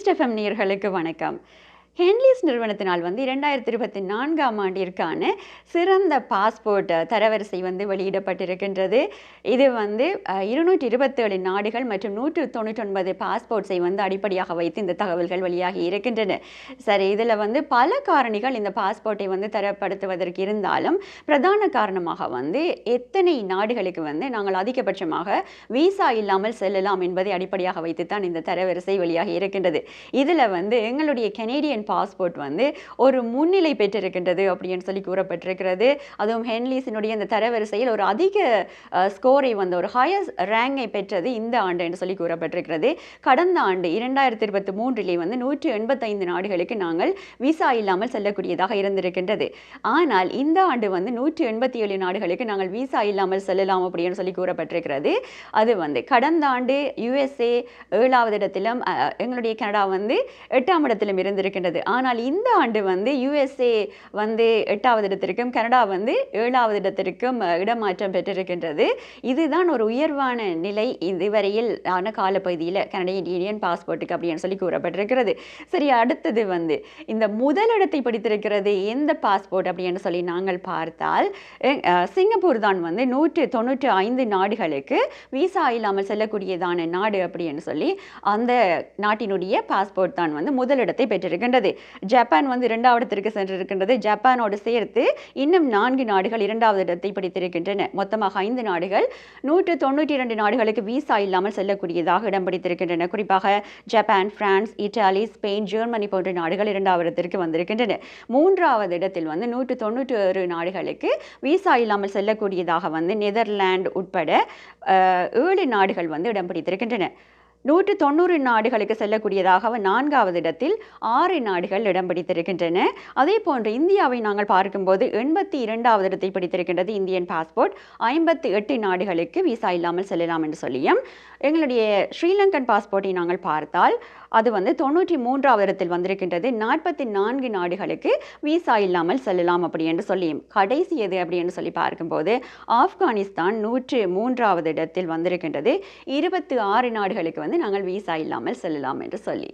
East FM நேயர்களுக்கு வணக்கம். ஹென்லீஸ் நிறுவனத்தினால் 2024ஆம் ஆண்டிற்கான சிறந்த பாஸ்போர்ட் தரவரிசை வெளியிடப்பட்டிருக்கின்றது. இது 227 நாடுகள் மற்றும் 199 பாஸ்போர்ட்ஸை அடிப்படையாக வைத்து இந்த தகவல்கள் வெளியாகி இருக்கின்றன. சரி, இதில் பல காரணிகள் இந்த பாஸ்போர்ட்டை தரப்படுத்துவதற்கு இருந்தாலும் பிரதான காரணமாக எத்தனை நாடுகளுக்கு நாங்கள் அதிகபட்சமாக விசா இல்லாமல் செல்லலாம் என்பதை அடிப்படையாக வைத்துத்தான் இந்த தரவரிசை வெளியாகி இருக்கின்றது. இதில் எங்களுடைய கெனேடியன் பாஸ்போர்ட் ஒரு முன்னிலை பெற்றிருக்கின்றது அப்படின்னு சொல்லி கூறப்பட்டிருக்கிறது. அதுவும் ஹென்லீஸினுடைய இந்த தரவரிசையில் ஒரு அதிக ஸ்கோரை ஒரு ஹையர் ரேங்கை பெற்றது இந்த ஆண்டு என்று சொல்லி கூறப்பட்டிருக்கிறது. கடந்த ஆண்டு 2023 185 நாடுகளுக்கு நாங்கள் விசா இல்லாமல் செல்லக்கூடியதாக இருந்திருக்கின்றது. ஆனால் இந்த ஆண்டு 187 நாடுகளுக்கு நாங்கள் விசா இல்லாமல் செல்லலாம் அப்படின்னு சொல்லி கூறப்பட்டிருக்கிறது. அது கடந்த ஆண்டு USA 7வது இடத்திலும் எங்களுடைய கனடா 8ஆம் இடத்திலும் இருந்திருக்கின்றது. ஆனால் இந்த ஆண்டு USA 8வது இடத்திற்கும் கனடா 7வது இடத்திற்கும் இடமாற்றம் பெற்றிருக்கின்றது. இதுதான் ஒரு உயர்வான நிலை இதுவரையில் ஆன காலப்பகுதியில் கனடியன் பாஸ்போர்ட்டுக்கு அப்படின்னு சொல்லி கூறப்பட்டிருக்கிறது. சரி, அடுத்தது இந்த முதலிடத்தை பிடித்திருக்கிறது எந்த பாஸ்போர்ட் அப்படின்னு சொல்லி நாங்கள் பார்த்தால் சிங்கப்பூர் தான் 195 நாடுகளுக்கு விசா இல்லாமல் செல்லக்கூடியதான நாடு அப்படின்னு சொல்லி அந்த நாட்டினுடைய பாஸ்போர்ட் தான் முதலிடத்தை பெற்றிருக்கின்றது. ஜப்பான் 2வது இடத்திற்கு சென்றிருக்கின்றது. ஜப்பானோடு சேர்த்து இன்னும் 4 நாடுகள் 2வது இடத்தை பிடித்திருக்கின்றன. மொத்தமாக 5 நாடுகள் 192 நாடுகளுக்கு விசா இல்லாமல் செல்லக்கூடியதாக இடம் பிடித்திருக்கின்றன. குறிப்பாக Japan, France, Italy, Spain, Germany போன்ற நாடுகள் 2வது இடத்திற்கு வந்திருக்கின்றன. 3வது இடத்தில் 191 நாடுகளுக்கு விசா இல்லாமல் செல்லக்கூடியதாக நெதர்லாந்து உட்பட 7 நாடுகள் இடம் பிடித்திருக்கின்றன. 190 நாடுகளுக்கு செல்லக்கூடியதாக 4வது இடத்தில் 6 நாடுகள் இடம் பிடித்திருக்கின்றன. அதே போன்று இந்தியாவை நாங்கள் பார்க்கும்போது 82வது இடத்தை பிடித்திருக்கின்றது இந்தியன் பாஸ்போர்ட். 58 நாடுகளுக்கு விசா இல்லாமல் செல்லலாம் என்று சொல்லியும் எங்களுடைய ஸ்ரீலங்கன் பாஸ்போர்ட்டை நாங்கள் பார்த்தால் அது 93வது இடத்தில் வந்திருக்கின்றது. 44 நாடுகளுக்கு விசா இல்லாமல் செல்லலாம் அப்படி என்று சொல்லியும் கடைசி எது அப்படி என்று சொல்லி பார்க்கும்போது ஆப்கானிஸ்தான் 103வது இடத்தில் வந்திருக்கின்றது. 26 நாடுகளுக்கு நாங்கள் விசா இல்லாமல் செல்லலாம் என்று சொல்லி